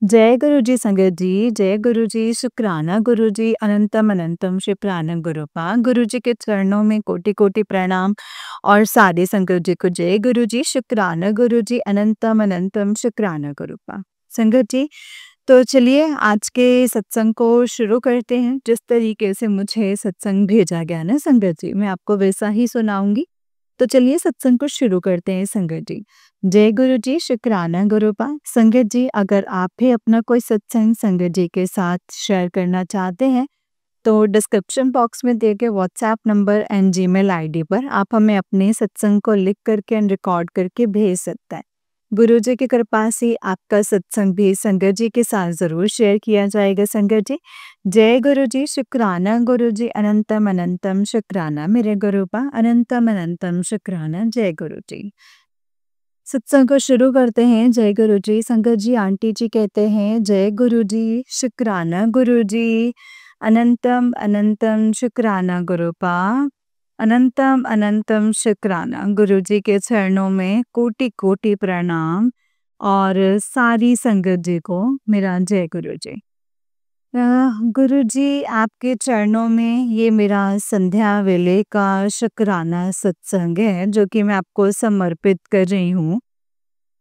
जय गुरु जी संगत जी, जय गुरु जी, शुक्राना गुरु जी, अनंतम अनंतम शिवरानंद गुरुपा। गुरु जी के चरणों में कोटि कोटि प्रणाम और सारे संगत जी को जय गुरु जी, शुक्राना गुरु जी, अनंतम अनंतम शुक्राना गुरुपा। संगत जी, तो चलिए आज के सत्संग को शुरू करते हैं। जिस तरीके से मुझे सत्संग भेजा गया ना संगत जी, मैं आपको वैसा ही सुनाऊंगी। तो चलिए सत्संग को शुरू करते हैं संगत जी। जय गुरु जी, शुक्राना गुरुपा। संगत जी, अगर आप भी अपना कोई सत्संग संगत जी के साथ शेयर करना चाहते हैं तो डिस्क्रिप्शन बॉक्स में दिए गए WhatsApp number and Gmail ID पर आप हमें अपने सत्संग को लिख करके एंड रिकॉर्ड करके भेज सकते हैं। गुरु जी की कृपा से आपका सत्संग भी संगत जी के साथ जरूर शेयर किया जाएगा संगत जी। जय गुरु जी, शुक्राना गुरु जी, अनंतम अनंतम शुक्राना मेरे गुरुपा, अनंतम अनंतम शुक्राना। जय गुरु जी। सत्संग को शुरू करते हैं। जय गुरु जी। संगत जी, आंटी जी कहते हैं जय गुरु जी, शुक्राना गुरु जी, अनंतम अनंतम शुक्राना गुरुपा, अनंतम अनंतम शुक्राना। गुरु जी के चरणों में कोटि कोटि प्रणाम और सारी संगत जी को मेरा जय गुरु जी। गुरु जी, आपके चरणों में ये मेरा संध्या वेले का शुक्राना सत्संग है जो कि मैं आपको समर्पित कर रही हूँ।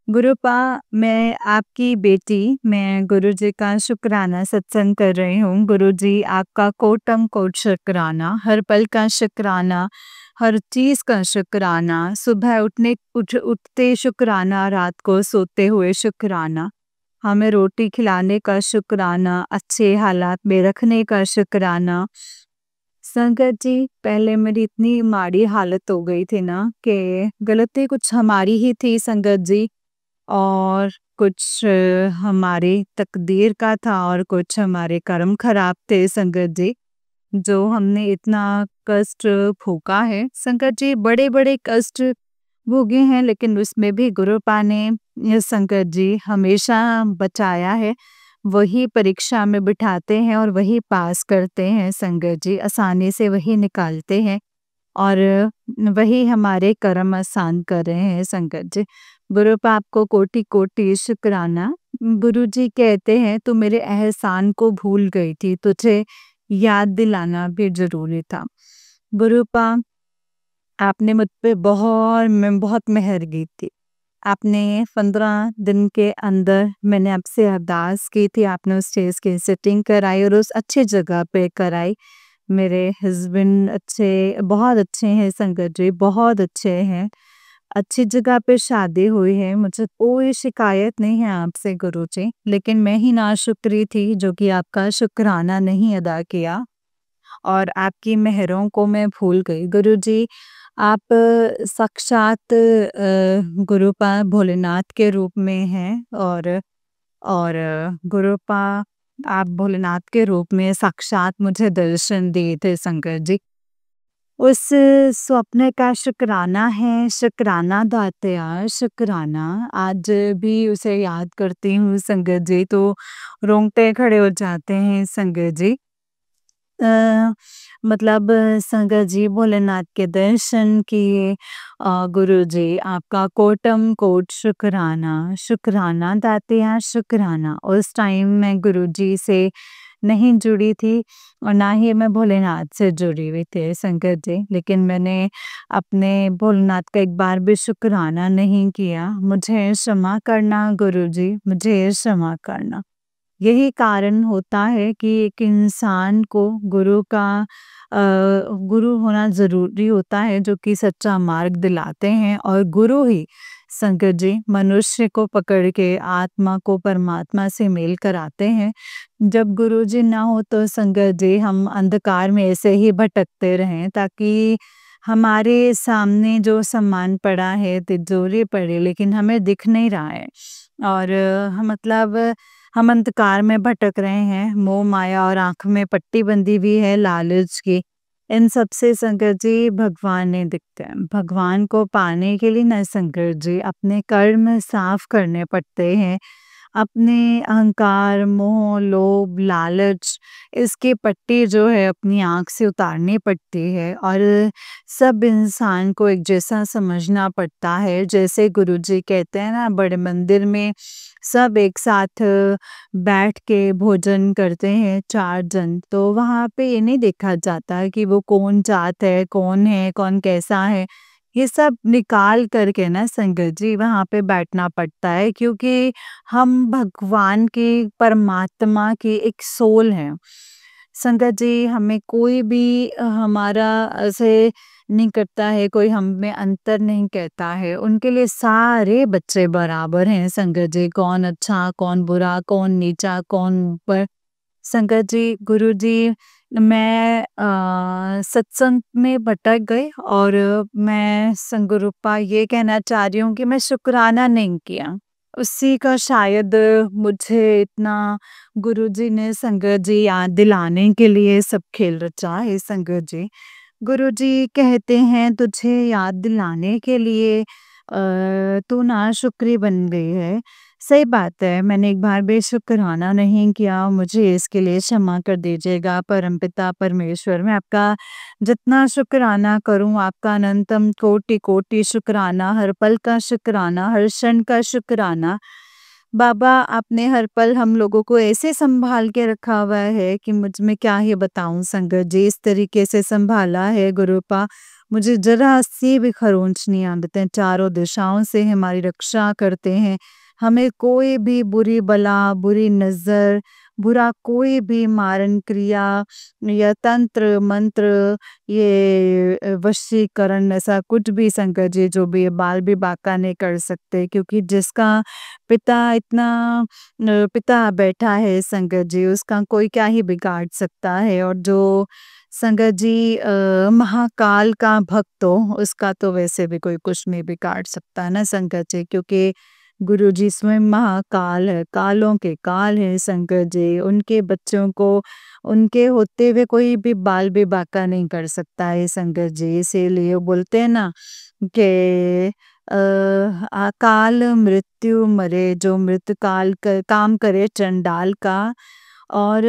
गुरुपा, मैं आपकी बेटी, मैं गुरु जी का शुक्राना सत्संग कर रही हूँ। गुरु जी, आपका कोटम कोट शुक्राना, हर पल का शुक्राना, हर चीज़ का शुक्राना, सुबह उठते शुक्राना, रात को सोते हुए शुक्राना, हमें रोटी खिलाने का शुक्राना, अच्छे हालात में रखने का शुक्राना। संगत जी, पहले मेरी इतनी माड़ी हालत हो गई थी ना कि गलती कुछ हमारी ही थी संगत जी, और कुछ हमारी तकदीर का था और कुछ हमारे कर्म खराब थे संगत जी, जो हमने इतना कष्ट भोगा है संगत जी। बड़े बड़े कष्ट भोगे हैं लेकिन उसमें भी गुरुपा ने ये संगत जी हमेशा बचाया है। वही परीक्षा में बिठाते हैं और वही पास करते हैं संगत जी, आसानी से वही निकालते हैं और वही हमारे कर्म आसान कर रहे हैं संगत जी। गुरुपा, आपको कोटि कोटि शुक्राना। गुरु जी कहते हैं तू मेरे एहसान को भूल गई थी, तुझे याद दिलाना भी जरूरी था। गुरुपा, आपने मुझ पे बहुत मेहर की थी। आपने 15 दिन के अंदर मैंने आपसे अरदास की थी, आपने उस चीज़ की सेटिंग कराई और उस अच्छी जगह पे कराई। मेरे हस्बैंड बहुत अच्छे हैं संगत जी, बहुत अच्छे हैं। अच्छी जगह पे शादी हुई है, मुझे कोई शिकायत नहीं है आपसे गुरु जी, लेकिन मैं ही नाशुक्री थी जो कि आपका शुक्राना नहीं अदा किया और आपकी मेहरों को मैं भूल गई। गुरु जी, आप साक्षात गुरुपा भोलेनाथ के रूप में हैं और गुरुपा आप भोलेनाथ के रूप में साक्षात मुझे दर्शन दिए थे संगत जी। उस स्वप्न का शुक्राना है, शुक्राना दाते यार, शुक्राना। आज भी उसे याद करती हूँ संगत जी तो रोंगटे खड़े हो जाते हैं संगत जी। अ, मतलब संगत जी, भोलेनाथ के दर्शन किए। गुरु जी, आपका कोटम कोट शुक्राना, शुक्राना दातिया शुक्राना। उस टाइम मैं गुरु जी से नहीं जुड़ी थी और ना ही मैं भोलेनाथ से जुड़ी हुई थी संगत जी, लेकिन मैंने अपने भोलेनाथ का एक बार भी शुक्राना नहीं किया। मुझे क्षमा करना गुरु जी, मुझे क्षमा करना। यही कारण होता है कि एक इंसान को गुरु होना ज़रूरी होता है जो कि सच्चा मार्ग दिलाते हैं और गुरु ही संगत जी मनुष्य को पकड़ के आत्मा को परमात्मा से मेल कराते हैं। जब गुरु जी ना हो तो संगत जी हम अंधकार में ऐसे ही भटकते रहें, ताकि हमारे सामने जो सामान पड़ा है, तिजोरी पड़ी, लेकिन हमें दिख नहीं रहा है और मतलब हम अंधकार में भटक रहे हैं। मोह माया और आँख में पट्टी बंधी हुई है लालच की। इन सब से संगत जी भगवान नहीं दिखते हैं। भगवान को पाने के लिए ना संगत जी अपने कर्म साफ करने पड़ते हैं। अपने अहंकार, मोह, लोभ, लालच इसकी पट्टी जो है अपनी आँख से उतारनी पड़ती है और सब इंसान को एक जैसा समझना पड़ता है। जैसे गुरुजी कहते हैं ना, बड़े मंदिर में सब एक साथ बैठ के भोजन करते हैं 4 जन, तो वहाँ पे ये नहीं देखा जाता कि वो कौन जात है, कौन कैसा है। ये सब निकाल कर के ना संगत जी वहाँ पे बैठना पड़ता है, क्योंकि हम भगवान की, परमात्मा की एक सोल हैं। संगत जी हमें कोई भी हमारा ऐसे नहीं करता है, कोई हम में अंतर नहीं कहता है। उनके लिए सारे बच्चे बराबर हैं संगत जी, कौन अच्छा, कौन बुरा, कौन नीचा, कौन ऊपर। संगत जी, गुरुजी, मैं सत्संग में भटक गई और मैं संगरूपा ये कहना चाह रही हूँ कि मैं शुक्राना नहीं किया। उसी का शायद मुझे इतना गुरुजी ने संगत जी याद दिलाने के लिए सब खेल रचा है संगत जी। गुरुजी कहते हैं तुझे याद दिलाने के लिए तू नाशुक्री बन गई है। सही बात है, मैंने एक बार भी शुक्राना नहीं किया, मुझे इसके लिए क्षमा कर दीजिएगा परमपिता परमेश्वर। मैं आपका जितना शुक्राना करूँ, आपका अनंतम कोटि-कोटि शुक्राना, हर पल का शुक्राना, हर क्षण का शुक्राना। बाबा, आपने हर पल हम लोगों को ऐसे सँभाल के रखा हुआ है कि मुझ में क्या ही बताऊँ संगत जी, इस तरीके से सँभाला है गुरुपा, मुझे ज़रा-सी भी खरोंच नहीं आने देते, चारों दिशाओं से हमारी रक्षा करते हैं। हमें कोई भी बुरी बला, बुरी नज़र, बुरा कोई भी मारण क्रिया या तंत्र मंत्र, ये वशीकरण, ऐसा कुछ भी संकट जी जो भी है बाल भी बांका नहीं कर सकते, क्योंकि जिसका पिता इतना पिता बैठा है संकट जी, उसका कोई क्या ही बिगाड़ सकता है। और जो संगत जी महाकाल का भक्त हो, उसका तो वैसे भी कोई कुछ नहीं बिगाड़ सकता ना संकट जी, क्योंकि गुरु जी स्वयं महाकाल है, कालों के काल है संकट जी। उनके बच्चों को उनके होते हुए कोई भी बाल भी बांका नहीं कर सकता है संकट जी। इसीलिए वो बोलते हैं ना कि अकाल मृत्यु मरे जो मृत काल काम करे चंडाल का। और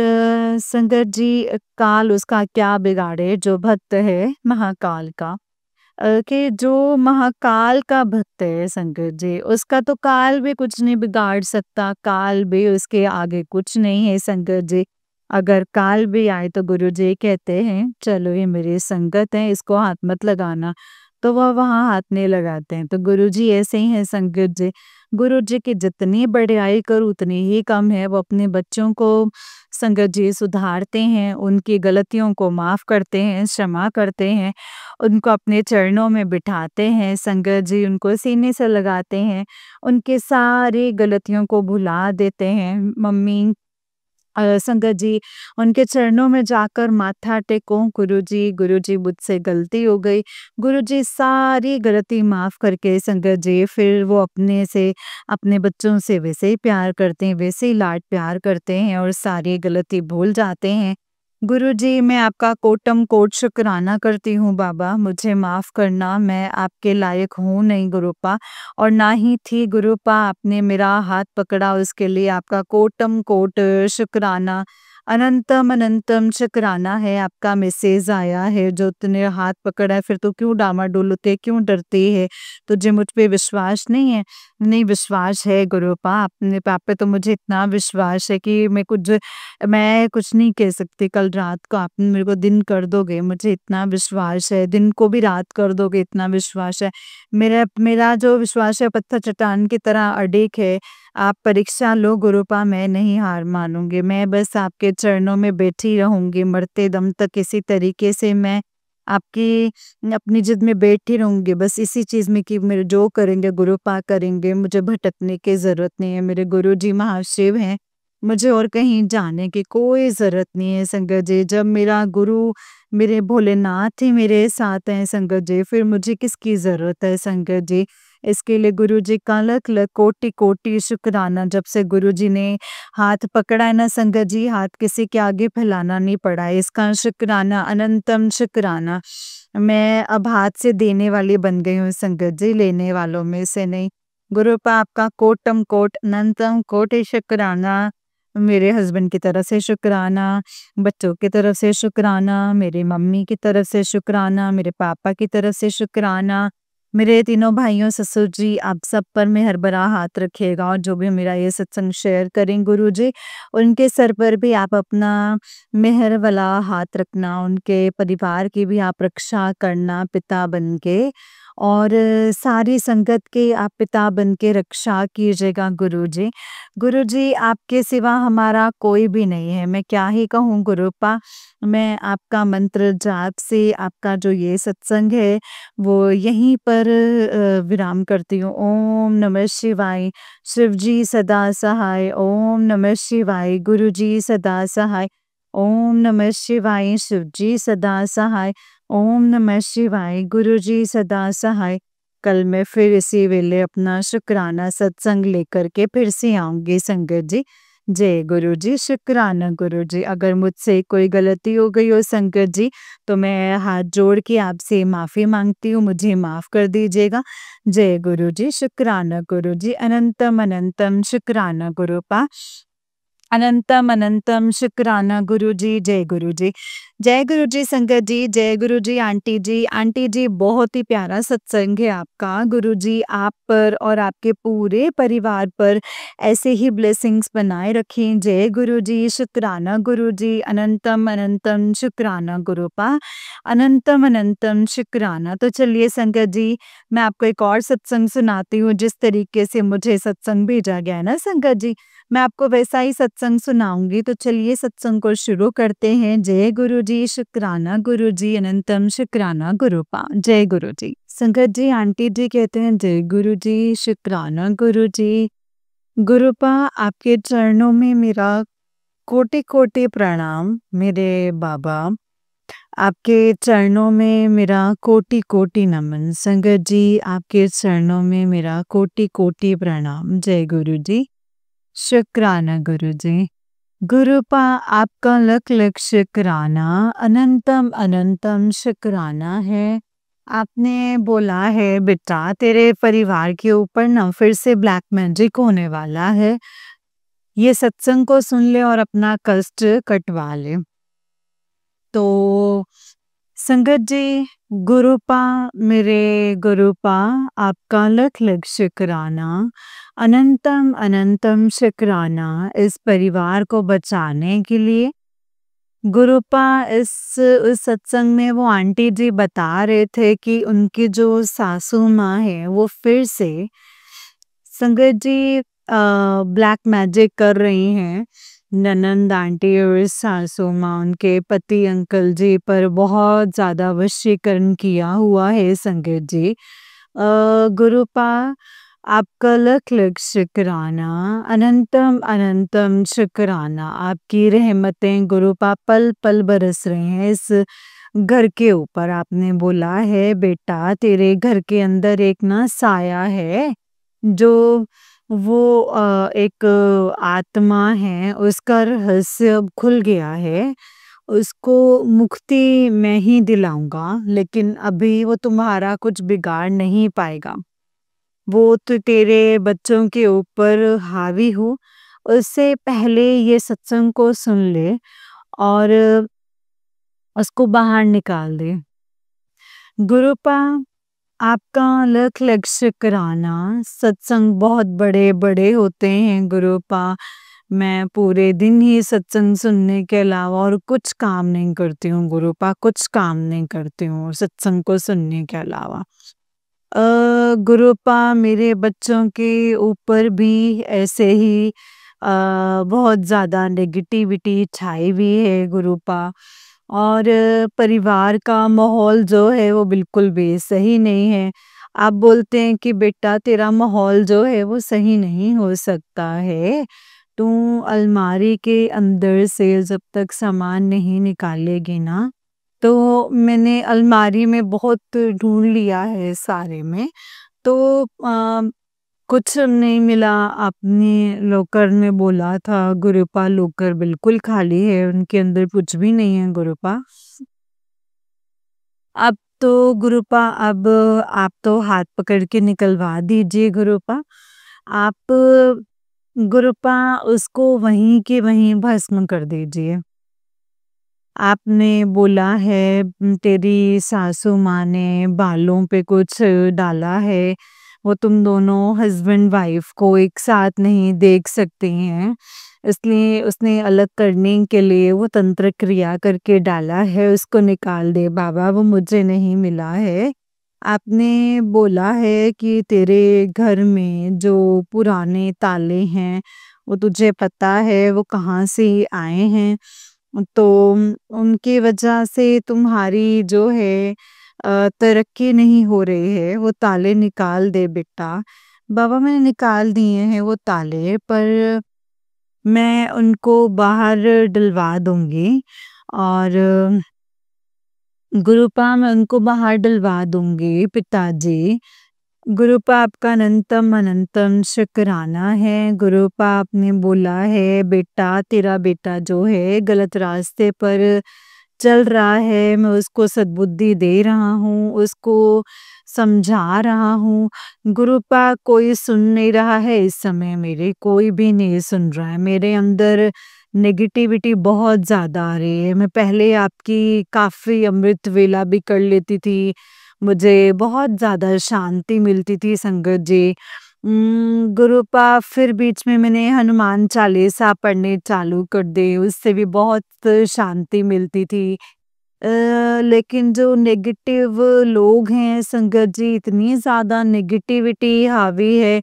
संगत जी, काल उसका क्या बिगाड़े जो भक्त है महाकाल का। कि जो महाकाल का भक्त है संगत जी, उसका तो काल भी कुछ नहीं बिगाड़ सकता, काल भी उसके आगे कुछ नहीं है संगत जी। अगर काल भी आए तो गुरु जी कहते हैं चलो ये मेरी संगत है, इसको हाथ मत लगाना, तो वह वहाँ हाथ नहीं लगाते हैं। तो गुरु जी ऐसे ही हैं संगत जी। गुरु जी की जितनी बड़ाई करूँ उतनी ही कम है। वो अपने बच्चों को संगत जी सुधारते हैं, उनकी गलतियों को माफ़ करते हैं, क्षमा करते हैं, उनको अपने चरणों में बिठाते हैं संगत जी, उनको सीने से लगाते हैं, उनके सारी गलतियों को भुला देते हैं। मम्मी संगत जी, उनके चरणों में जाकर माथा टेको, गुरुजी मुझसे गलती हो गई। गुरुजी सारी गलती माफ़ करके संगत जी फिर वो अपने से अपने बच्चों से वैसे ही प्यार करते हैं, वैसे ही लाड प्यार करते हैं और सारी गलती भूल जाते हैं। गुरुजी, मैं आपका कोटि शुक्राना करती हूँ बाबा, मुझे माफ़ करना, मैं आपके लायक हूँ नहीं गुरुपा और ना ही थी गुरुपा, आपने मेरा हाथ पकड़ा उसके लिए आपका कोटि शुक्राना। अनंतम अनंतम शुक्राना है, आपका मैसेज आया है जो तूने हाथ पकड़ा है, फिर तू क्यों डामाडोल होती है, क्यों डरती है? तुझे मुझ पे विश्वास नहीं है? नहीं, विश्वास है गुरुपा, अपने आप पे तो मुझे इतना विश्वास है कि मैं कुछ नहीं कह सकती। कल रात को आप मेरे को दिन कर दोगे, मुझे इतना विश्वास है, दिन को भी रात कर दोगे इतना विश्वास है। मेरा मेरा जो विश्वास है पत्थर चट्टान की तरह अडिग है। आप परीक्षा लो गुरुपा, मैं नहीं हार मानूँगी, मैं बस आपके चरणों में बैठी रहूँगी मरते दम तक, इसी तरीके से मैं आपकी अपनी जिद में बैठी रहूँगी बस इसी चीज़ में कि मेरे जो करेंगे गुरुपा करेंगे, मुझे भटकने की ज़रूरत नहीं है, मेरे गुरुजी महाशिव हैं। मुझे और कहीं जाने की कोई ज़रूरत नहीं है संगत जी। जब मेरा गुरु मेरे भोलेनाथ ही मेरे साथ हैं संगत जी, फिर मुझे किसकी ज़रूरत है संगत जी। इसके लिए गुरुजी का लख-लख कोटि-कोटि शुक्राना। जब से गुरुजी ने हाथ पकड़ा है ना संगत जी, हाथ किसी के आगे फैलाना नहीं पड़ा है, इसका शुक्राना, अनंतम शुक्राना। मैं अब हाथ से देने वाली बन गई हूँ संगत जी, लेने वालों में से नहीं। गुरुपा आपका कोटि अनंतम कोटि शुक्राना। मेरे हस्बैंड की तरफ से शुक्राना, बच्चों की तरफ से शुक्राना, मेरी मम्मी की तरफ से शुक्राना, मेरे पापा की तरफ से शुक्राना, मेरे तीनों भाइयों, ससुर जी, आप सब पर मेहर भरा हाथ रखिएगा और जो भी मेरा ये सत्संग शेयर करें गुरुजी, उनके सर पर भी आप अपना मेहर वाला हाथ रखना, उनके परिवार की भी आप रक्षा करना पिता बन के और सारी संगत की आप पिता बन के रक्षा कीजिएगा गुरुजी। गुरुजी, आपके सिवा हमारा कोई भी नहीं है, मैं क्या ही कहूँ गुरुपा। मैं आपका मंत्र जाप से आपका जो ये सत्संग है वो यहीं पर विराम करती हूँ। ओम नमः शिवाय। शिव जी सदा सहाय। ओम नमः शिवाय। गुरु जी सदा सहाय। ओम नमः शिवाय। शिव जी सदा सहाय। ओम नमः शिवाय। गुरु जी सदा सहाय। कल मैं फिर इसी वेले अपना शुक्राना सत्संग लेकर के फिर से आऊंगी संगत जी। जय गुरु जी। शुक्राना गुरु जी। अगर मुझसे कोई गलती हो गई हो संगत जी तो मैं हाथ जोड़ के आपसे माफ़ी मांगती हूँ, मुझे माफ़ कर दीजिएगा। जय गुरु जी। शुक्राना गुरु जी। अनंतम अनंतम शुक्राना गुरुपा। अनंतम अनंतम शुक्राना गुरु जी। जय गुरु जी। जय गुरु जी संगत जी। जय गुरु जी आंटी जी। आंटी जी, बहुत ही प्यारा सत्संग है आपका। गुरु जी आप पर और आपके पूरे परिवार पर ऐसे ही ब्लेसिंग्स बनाए रखें। जय गुरु जी। शुक्राना गुरु जी। अनंतम अनंतम शुक्राना गुरुपा। अनंतम अनंतम शुक्राना। तो चलिए संगत जी, मैं आपको एक और सत्संग सुनाती हूँ। जिस तरीके से मुझे सत्संग भेजा गया है ना संगत जी, मैं आपको वैसा ही सत्संग सुनाऊंगी। तो चलिए सत्संग को शुरू करते हैं। जय गुरु जी। शुक्राना गुरु जी। अनंतम शुक्राना गुरुपा। जय गुरु जी। संगत जी, आंटी जी कहते हैं जय गुरु जी। शुक्राना गुरु जी। गुरुपा, आपके चरणों में मेरा कोटि कोटि प्रणाम। मेरे बाबा, आपके चरणों में मेरा कोटि कोटि नमन। संगत जी, आपके चरणों में मेरा कोटि कोटि प्रणाम। जय गुरु जी। शुक्राना गुरु जी। गुरुपा, आपका लख लख शुक्राना। अनंतम अनंतम शुक्राना है। आपने बोला है बेटा तेरे परिवार के ऊपर ना फिर से ब्लैक मैजिक होने वाला है, ये सत्संग को सुन ले और अपना कष्ट कटवा ले। तो संगत जी, गुरुपा, मेरे गुरुपा, आपका लख लख शुक्राना। अनंतम अनंतम शुक्राना इस परिवार को बचाने के लिए। गुरुपा, उस सत्संग में वो आंटी जी बता रहे थे कि उनकी जो सासू माँ है वो फिर से संगत जी ब्लैक मैजिक कर रही हैं। ननंद आंटी और सासू माँ उनके पति अंकल जी पर बहुत ज़्यादा वशीकरण किया हुआ है संगत जी। गुरुपा, आपका लख लख शुक्राना। अनंतम अनंतम शुक्राना। आपकी रहमतें गुरुपा पल पल बरस रहे हैं इस घर के ऊपर। आपने बोला है बेटा तेरे घर के अंदर एक ना साया है, जो वो एक आत्मा है, उसका रहस्य अब खुल गया है। उसको मुक्ति मैं ही दिलाऊँगा, लेकिन अभी वो तुम्हारा कुछ बिगाड़ नहीं पाएगा। वो तो तेरे बच्चों के ऊपर हावी हो, उससे पहले ये सत्संग को सुन ले और उसको बाहर निकाल दे। गुरुपा, आपका लख लख शुक्राना। सत्संग बहुत बड़े-बड़े होते हैं गुरुपा। मैं पूरे दिन ही सत्संग सुनने के अलावा और कुछ काम नहीं करती हूँ गुरुपा, कुछ काम नहीं करती हूँ सत्संग को सुनने के अलावा। गुरुपा, मेरे बच्चों के ऊपर भी ऐसे ही बहुत ज़्यादा नेगेटिविटी छाई हुई है गुरुपा और परिवार का माहौल जो है वो बिल्कुल भी सही नहीं है। आप बोलते हैं कि बेटा तेरा माहौल जो है वो सही नहीं हो सकता है। तू अलमारी के अंदर से जब तक सामान नहीं निकालेगी ना, तो मैंने अलमारी में बहुत ढूँढ लिया है सारे में, तो कुछ नहीं मिला। आपने लॉकर में बोला था गुरुपा लॉकर बिल्कुल खाली है, उनके अंदर कुछ भी नहीं है गुरुपा। अब तो गुरुपा, अब आप तो हाथ पकड़ के निकलवा दीजिए गुरुपा। आप गुरुपा उसको वहीं के वहीं भस्म कर दीजिए। आपने बोला है तेरी सासू माँ ने बालों पे कुछ डाला है, वो तुम दोनों हस्बैंड वाइफ को एक साथ नहीं देख सकती हैं, इसलिए उसने अलग करने के लिए वो तंत्र क्रिया करके डाला है, उसको निकाल दे बाबा, वो मुझे नहीं मिला है। आपने बोला है कि तेरे घर में जो पुराने ताले हैं, वो तुझे पता है वो कहाँ से आए हैं, तो उनकी वजह से तुम्हारी जो है तरक्की नहीं हो रही है, वो ताले निकाल दे बेटा। बाबा मैंने निकाल दिए हैं वो ताले, पर मैं उनको बाहर डलवा दूँगी और गुरुपा मैं उनको बाहर डलवा दूँगी पिताजी। गुरुपा आपका अनंतम अनंतम शुक्राना है। गुरुपा आपने बोला है बेटा तेरा बेटा जो है गलत रास्ते पर चल रहा है, मैं उसको सद्बुद्धि दे रहा हूँ, उसको समझा रहा हूँ। गुरुपा कोई सुन नहीं रहा है इस समय, मेरे कोई भी नहीं सुन रहा है। मेरे अंदर नेगेटिविटी बहुत ज़्यादा आ रही है। मैं पहले आपकी काफ़ी अमृत वेला भी कर लेती थी। मुझे बहुत ज़्यादा शांति मिलती थी संगत जी। गुरुपा फिर बीच में मैंने हनुमान चालीसा पढ़ने चालू कर दी, उससे भी बहुत शांति मिलती थी। लेकिन जो नेगेटिव लोग हैं संगत जी, इतनी ज़्यादा नेगेटिविटी हावी है,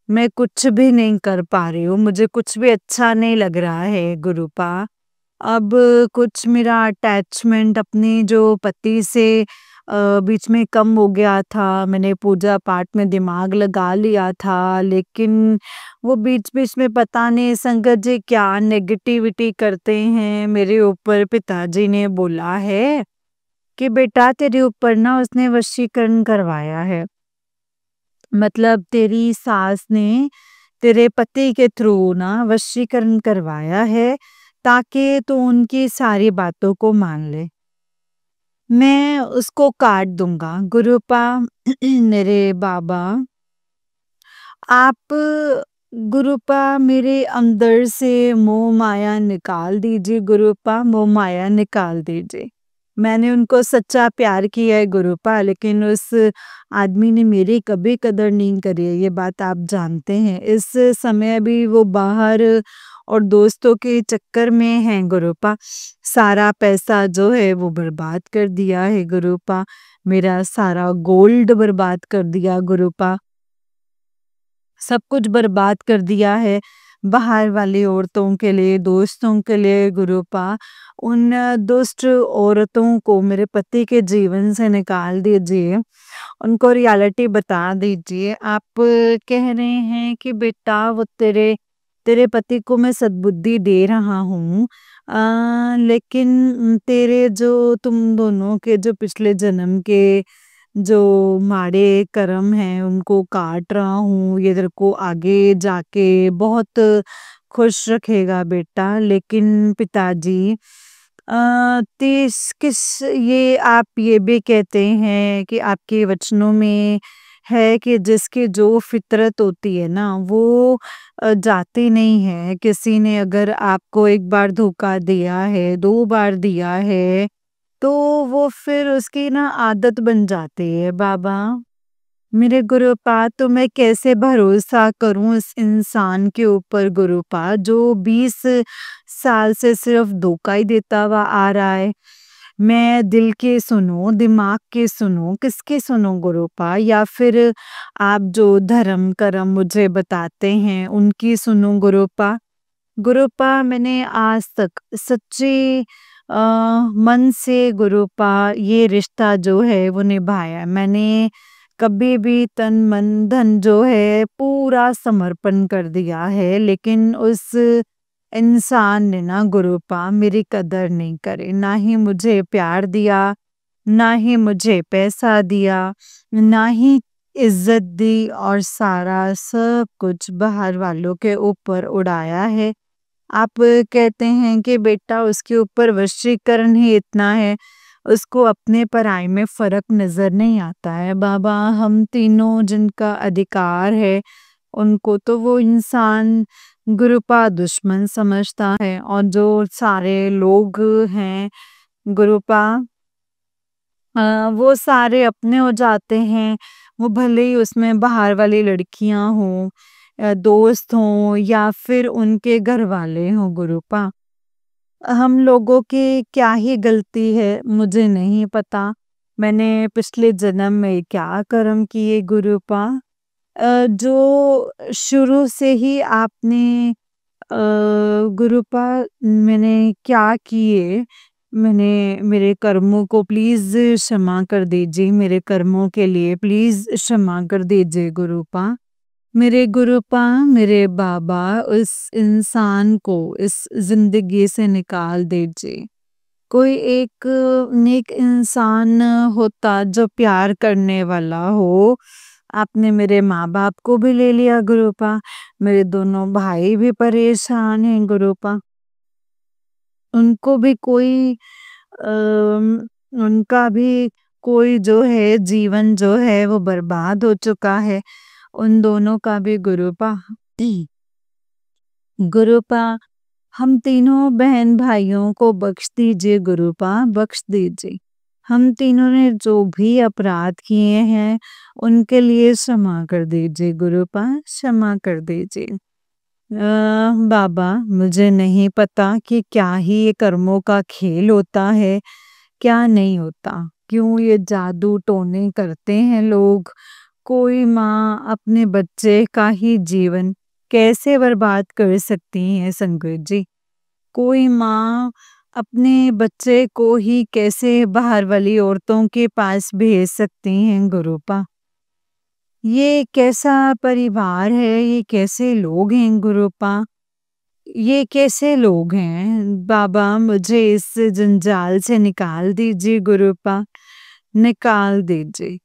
मैं कुछ भी नहीं कर पा रही हूँ, मुझे कुछ भी अच्छा नहीं लग रहा है गुरुपा। अब कुछ मेरा अटैचमेंट अपने जो पति से बीच में कम हो गया था, मैंने पूजा पाठ में दिमाग लगा लिया था, लेकिन वो बीच-बीच में पता नहीं संगत जी क्या नेगेटिविटी करते हैं मेरे ऊपर। पिताजी ने बोला है कि बेटा तेरे ऊपर ना उसने वशीकरण करवाया है। मतलब तेरी सास ने तेरे पति के थ्रू ना वशीकरण करवाया है, ताकि तू उनकी सारी बातों को मान ले। मैं उसको काट दूँगा। गुरुपा मेरे बाबा, आप गुरुपा मेरे अंदर से मोह माया निकाल दीजिए गुरुपा, मोह माया निकाल दीजिए। मैंने उनको सच्चा प्यार किया है गुरुपा, लेकिन उस आदमी ने मेरी कभी कदर नहीं करी है, ये बात आप जानते हैं। इस समय भी वो बाहर और दोस्तों के चक्कर में हैं गुरुपा। सारा पैसा जो है वो बर्बाद कर दिया है गुरुपा। मेरा सारा गोल्ड बर्बाद कर दिया गुरुपा। सब कुछ बर्बाद कर दिया है बाहर वाली औरतों के लिए, दोस्तों के लिए गुरुपा। उन दुष्ट औरतों को मेरे पति के जीवन से निकाल दीजिए, उनको रियलिटी बता दीजिए। आप कह रहे हैं कि बेटा वो तेरे तेरे पति को मैं सद्बुद्धि दे रहा हूँ, लेकिन तेरे जो तुम दोनों के जो पिछले जन्म के जो माड़े कर्म हैं उनको काट रहा हूँ, ये तेरे को आगे जाके बहुत खुश रखेगा बेटा। लेकिन पिताजी तीस किस ये आप ये भी कहते हैं कि आपके वचनों में है कि जिसकी जो फितरत होती है ना वो जाती नहीं है। किसी ने अगर आपको एक बार धोखा दिया है, 2 बार दिया है, तो वो फिर उसकी ना आदत बन जाती है बाबा। मेरे गुरुपा तो मैं कैसे भरोसा करूं इस इंसान के ऊपर गुरुपा, जो 20 साल से सिर्फ धोखा ही देता हुआ आ रहा है। मैं दिल के सुनूं, दिमाग के सुनूं, किसके सुनूं गुरुपा, या फिर आप जो धर्म कर्म मुझे बताते हैं उनकी सुनूं गुरुपा। गुरुपा मैंने आज तक सच्चे मन से गुरुपा ये रिश्ता जो है वो निभाया। मैंने कभी भी तन मन धन जो है पूरा समर्पण कर दिया है, लेकिन उस इंसान ने ना गुरुपा मेरी कदर नहीं करी, ना ही मुझे प्यार दिया, ना ही मुझे पैसा दिया, ना ही इज्जत दी, और सारा सब कुछ बाहर वालों के ऊपर उड़ाया है। आप कहते हैं कि बेटा उसके ऊपर वशीकरण ही इतना है, उसको अपने पराई में फ़र्क नज़र नहीं आता है। बाबा हम तीनों जिनका अधिकार है, उनको तो वो इंसान गुरुपा दुश्मन समझता है और जो सारे लोग हैं गुरुपा वो सारे अपने हो जाते हैं। वो भले ही उसमें बाहर वाली लड़कियां हों, दोस्त हों या फिर उनके घर वाले हों गुरुपा। हम लोगों की क्या ही गलती है मुझे नहीं पता। मैंने पिछले जन्म में क्या कर्म किए गुरुपा, जो शुरू से ही आपने गुरुपा मैंने क्या किए, मैंने मेरे कर्मों को प्लीज क्षमा कर दीजिए, मेरे कर्मों के लिए प्लीज क्षमा कर दीजिए गुरुपा। मेरे गुरुपा, मेरे बाबा, उस इंसान को इस जिंदगी से निकाल दीजिए। कोई एक नेक इंसान होता जो प्यार करने वाला हो। आपने मेरे माँ-बाप को भी ले लिया गुरुपा। मेरे दोनों भाई भी परेशान हैं गुरुपा। उनको भी कोई उनका भी कोई जो है जीवन जो है वो बर्बाद हो चुका है। उन दोनों का भी गुरुपा। गुरुपा हम तीनों बहन भाइयों को बख्श दीजिए गुरुपा, बख्श दीजिए। हम तीनों ने जो भी अपराध किए हैं उनके लिए क्षमा कर दीजिए गुरुपा, क्षमा कर दीजिए। बाबा मुझे नहीं पता कि क्या ही ये कर्मों का खेल होता है, क्या नहीं होता। क्यों ये जादू टोने करते हैं लोग। कोई माँ अपने बच्चे का ही जीवन कैसे बर्बाद कर सकती है संगत जी। कोई माँ अपने बच्चे को ही कैसे बाहर वाली औरतों के पास भेज सकती हैं गुरुपा। ये कैसा परिवार है, ये कैसे लोग हैं गुरुपा, ये कैसे लोग हैं। बाबा मुझे इस जंजाल से निकाल दीजिए गुरुपा, निकाल दीजिए।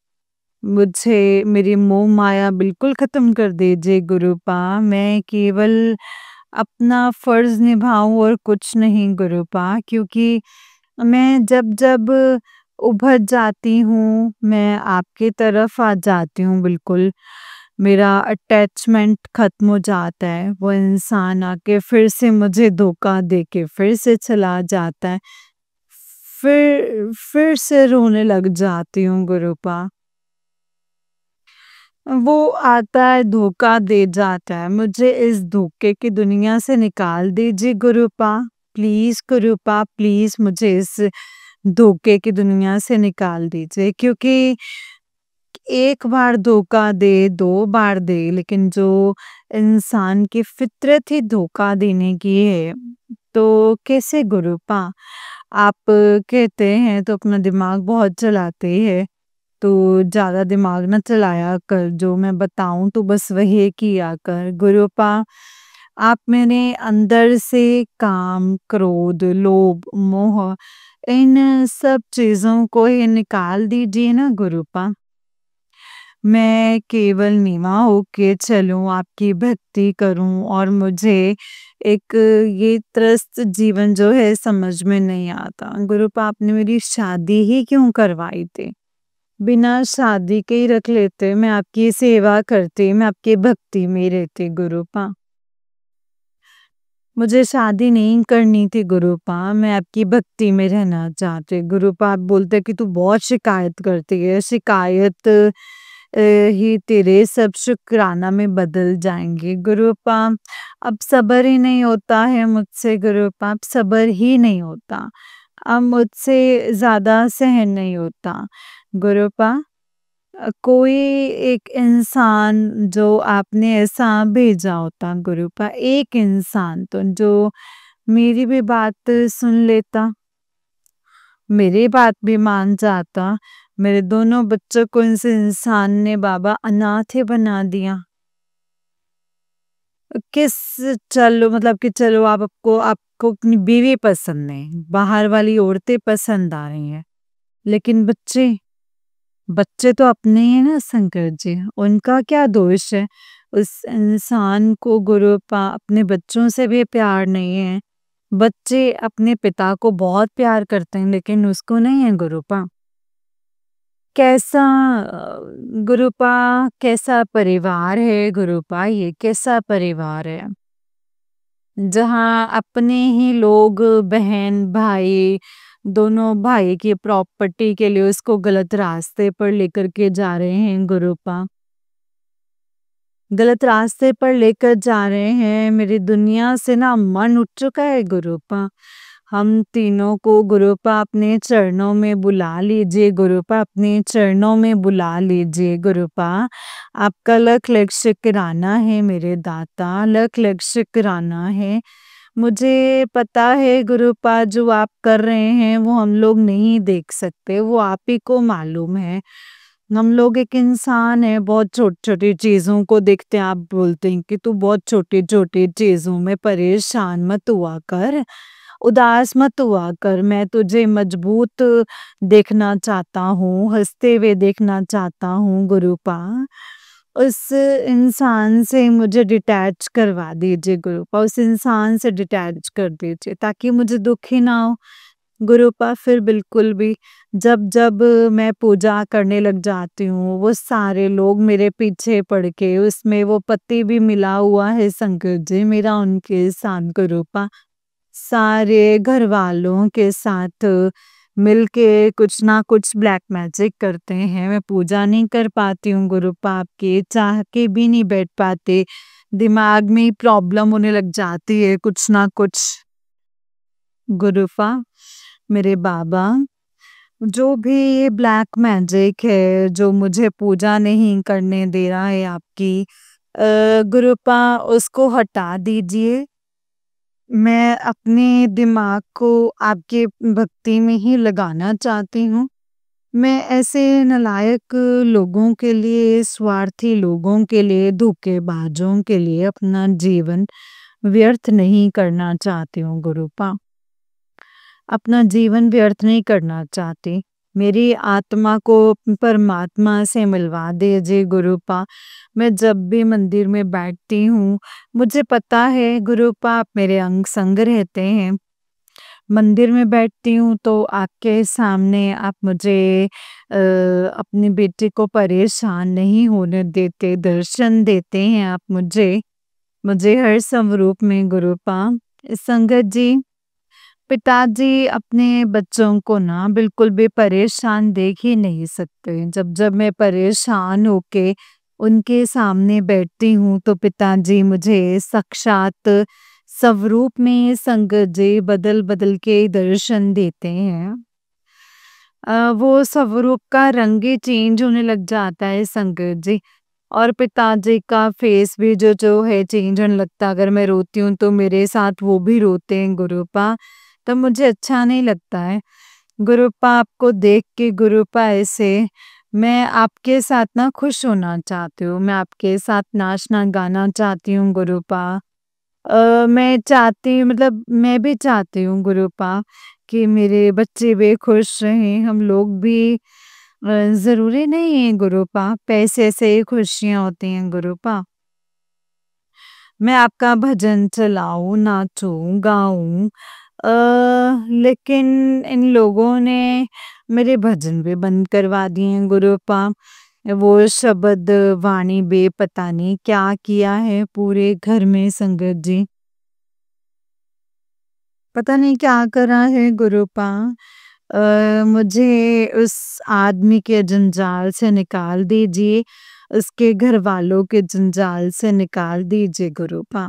मुझे मेरी मोह माया बिल्कुल खत्म कर दीजिए गुरुपा। मैं केवल अपना फर्ज निभाऊं और कुछ नहीं गुरुपा, क्योंकि मैं जब जब उभर जाती हूँ मैं आपके तरफ आ जाती हूँ। बिल्कुल मेरा अटैचमेंट खत्म हो जाता है। वो इंसान आके फिर से मुझे धोखा दे के फिर से चला जाता है। फिर से रोने लग जाती हूँ गुरुपा। वो आता है धोखा दे जाता है। मुझे इस धोखे की दुनिया से निकाल दीजिए गुरुपा। प्लीज गुरुपा, प्लीज मुझे इस धोखे की दुनिया से निकाल दीजिए, क्योंकि एक बार धोखा दे, दो बार दे, लेकिन जो इंसान की फितरत ही धोखा देने की है, तो कैसे गुरुपा। आप कहते हैं तो अपना दिमाग बहुत चलाते हैं, तो ज़्यादा दिमाग ना चलाया कर, जो मैं बताऊँ तो बस वही किया कर। गुरुपा आप मेरे अंदर से काम, क्रोध, लोभ, मोह इन सब चीज़ों को ही निकाल दीजिए ना गुरुपा। मैं केवल नीवा होके चलूँ, आपकी भक्ति करूँ और मुझे एक ये त्रस्त जीवन जो है समझ में नहीं आता। गुरुपा आपने मेरी शादी ही क्यों करवाई थी? बिना शादी के ही रख लेते, मैं आपकी सेवा करती, मैं आपकी भक्ति में रहती गुरुपा। मुझे शादी नहीं करनी थी गुरुपा, मैं आपकी भक्ति में रहना चाहती। गुरुपा आप बोलते कि तू बहुत शिकायत करती है, शिकायत ही तेरे सब शुक्राना में बदल जाएंगे गुरुपा। अब सब्र ही नहीं होता है मुझसे गुरुपा, अब सब्र ही नहीं होता। अब मुझसे ज़्यादा सहन नहीं होता गुरुपा। कोई एक इंसान जो आपने ऐसा भेजा होता गुरुपा, एक इंसान तो जो मेरी भी बात सुन लेता, मेरी बात भी मान जाता। मेरे दोनों बच्चों को इस इंसान ने बाबा अनाथ ही बना दिया। किस चलो मतलब कि चलो आपको आपको अपनी बीवी पसंद नहीं, बाहर वाली औरतें पसंद आ रही हैं, लेकिन बच्चे बच्चे तो अपने ही हैं ना शंकर जी, उनका क्या दोष है? उस इंसान को गुरुपा अपने बच्चों से भी प्यार नहीं है। बच्चे अपने पिता को बहुत प्यार करते हैं, लेकिन उसको नहीं है गुरुपा। कैसा गुरुपा कैसा परिवार है गुरुपा, ये कैसा परिवार है? जहाँ अपने ही लोग बहन भाई दोनों भाई की प्रॉपर्टी के लिए उसको गलत रास्ते पर लेकर के जा रहे हैं गुरुपा। गलत रास्ते पर लेकर जा रहे हैं, मेरी दुनिया से ना मन उठ चुका है गुरुपा। हम तीनों को गुरुपा अपने चरणों में बुला लीजिए गुरुपा, अपने चरणों में बुला लीजिए गुरुपा। आपका लख लख शुक्राना है मेरे दाता, लख लख शुक्राना है। मुझे पता है गुरुपा जो आप कर रहे हैं वो हम लोग नहीं देख सकते, वो आप ही को मालूम है। हम लोग एक इंसान है, बहुत छोटी-छोटी चीज़ों को देखते हैं, आप बोलते हैं कि तू बहुत छोटी-छोटी चीज़ों में परेशान मत हुआ कर, उदास मत हुआ कर, मैं तुझे मजबूत देखना चाहता हूँ, हँसते हुए देखना चाहता हूँ गुरुपा। उस इंसान से मुझे डिटैच करवा दीजिए गुरुपा, उस इंसान से डिटैच कर दीजिए ताकि मुझे दुःख ही ना हो। गुरुपा फिर बिल्कुल भी जब मैं पूजा करने लग जाती हूँ, वो सारे लोग मेरे पीछे पड़ के उसमें वो पति भी मिला हुआ है शंकर जी मेरा उनके साथ गुरुपा। सारे घरवालों के साथ मिलके कुछ ना कुछ ब्लैक मैजिक करते हैं। मैं पूजा नहीं कर पाती हूँ गुरुपा आपके, चाह के भी नहीं बैठ पाते। दिमाग में प्रॉब्लम होने लग जाती है कुछ ना कुछ। गुरुपा मेरे बाबा, जो भी ये ब्लैक मैजिक है, जो मुझे पूजा नहीं करने दे रहा है आपकी गुरुपा उसको हटा दीजिए। मैं अपने दिमाग को आपके भक्ति में ही लगाना चाहती हूँ। मैं ऐसे नालायक लोगों के लिए, स्वार्थी लोगों के लिए, धोखेबाजों के लिए अपना जीवन व्यर्थ नहीं करना चाहती हूँ गुरुपा। अपना जीवन व्यर्थ नहीं करना चाहती। मेरी आत्मा को परमात्मा से मिलवा दीजिए गुरुपा। मैं जब भी मंदिर में बैठती हूँ, मुझे पता है गुरुपा आप मेरे अंग संग रहते हैं। मंदिर में बैठती हूँ तो आपके सामने आप मुझे अपनी बेटी को परेशान नहीं होने देते, दर्शन देते हैं आप मुझे हर स्वरूप में गुरुपा। संगत जी, पिताजी अपने बच्चों को ना बिल्कुल भी परेशान देख ही नहीं सकते। जब मैं परेशान होके उनके सामने बैठती हूँ तो पिताजी मुझे साक्षात स्वरूप में संगत जी बदल-बदल के दर्शन देते हैं। वो स्वरूप का रंग ही चेंज होने लग जाता है संगत जी। और पिताजी का फेस भी जो है चेंज होने लगता है। अगर मैं रोती हूँ तो मेरे साथ वो भी रोते हैं गुरुपा, तब मुझे अच्छा नहीं लगता है। गुरुपा आपको देख के गुरुपा ऐसे मैं आपके साथ ना खुश होना चाहती हूँ, मैं आपके साथ नाचना गाना चाहती हूँ गुरुपा। मैं चाहती मतलब मैं भी चाहती हूँ गुरुपा कि मेरे बच्चे भी खुश रहें, हम लोग भी ज़रूरी नहीं है गुरुपा, पैसे से ही खुशियाँ होती हैं गुरुपा। मैं आपका भजन चलाऊँ, नाचूँ, गाऊँ लेकिन इन लोगों ने मेरे भजन भी बंद करवा दिए हैं गुरुपा। वो शब्द वाणी भी पता नहीं क्या किया है पूरे घर में संगत जी। पता नहीं क्या करा है गुरुपा। मुझे उस आदमी के जंजाल से निकाल दीजिए, उसके घरवालों के जंजाल से निकाल दीजिए गुरुपा।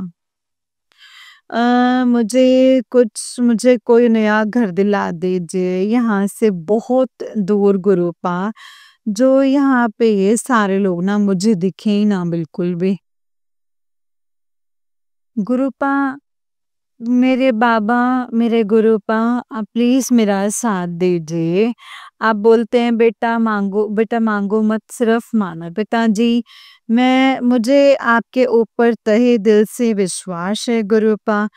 मुझे कोई नया घर दिला दीजिए यहाँ से बहुत दूर गुरुपा, जो यहाँ पे ये सारे लोग ना मुझे दिखे ही ना बिल्कुल भी। गुरुपा मेरे बाबा, मेरे गुरुपा आप प्लीज़ मेरा साथ दीजिए। आप बोलते हैं बेटा माँगो मत सिर्फ़ मानो। पिताजी मुझे आपके ऊपर तहे दिल से विश्वास है गुरुपा।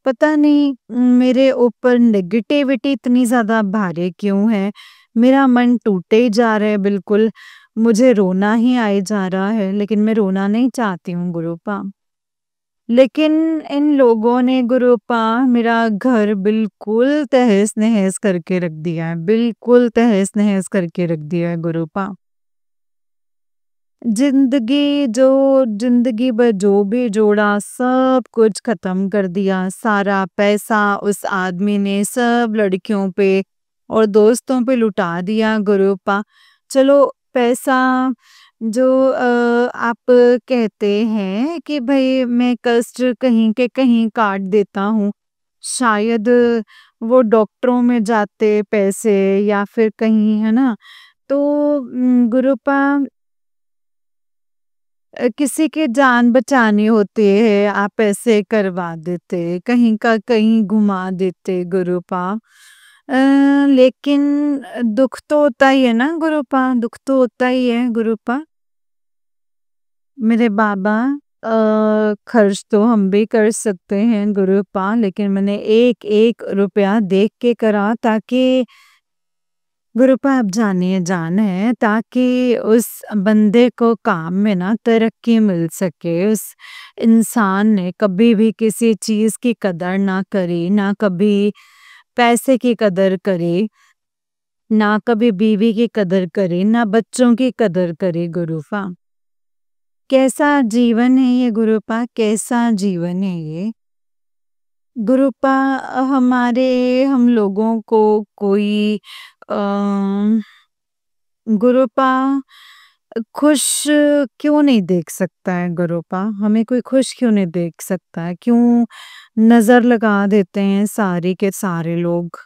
पता नहीं मेरे ऊपर नेगेटिविटी इतनी ज़्यादा भारी क्यों है? मेरा मन टूटे ही जा रहा है बिल्कुल। मुझे रोना ही आए जा रहा है, लेकिन मैं रोना नहीं चाहती हूँ गुरुपा। लेकिन इन लोगों ने गुरुपा मेरा घर बिल्कुल तहस-नहस करके रख दिया है, बिल्कुल तहस-नहस करके रख दिया है गुरुपा। जिंदगी भर जो भी जोड़ा सब कुछ खत्म कर दिया। सारा पैसा उस आदमी ने सब लड़कियों पे और दोस्तों पे लुटा दिया गुरुपा। चलो पैसा जो आप कहते हैं कि भाई मैं कष्ट कहीं के कहीं काट देता हूँ, शायद वो डॉक्टरों में जाते पैसे या फिर कहीं, है ना? तो गुरुपा किसी की जान बचानी होती है, आप ऐसे करवा देते, कहीं का कहीं घुमा देते गुरुपा। अ, लेकिन दुख तो होता ही है ना गुरुपा, दुख तो होता ही है गुरुपा। मेरे बाबा खर्च तो हम भी कर सकते हैं गुरुपा, लेकिन मैंने एक एक रुपया देख के करा, ताकि गुरुपा आप जानिए जान है, ताकि उस बंदे को काम में ना तरक्की मिल सके। उस इंसान ने कभी भी किसी चीज की कदर ना करी, ना कभी पैसे की कदर करी, ना कभी बीवी की कदर करी, ना बच्चों की कदर करी गुरुपा। कैसा जीवन है ये गुरुपा, कैसा जीवन है ये गुरुपा। हम लोगों को कोई अ, गुरुपा खुश क्यों नहीं देख सकता है गुरुपा? हमें कोई खुश क्यों नहीं देख सकता है? क्यों नजर लगा देते हैं सारे के सारे लोग?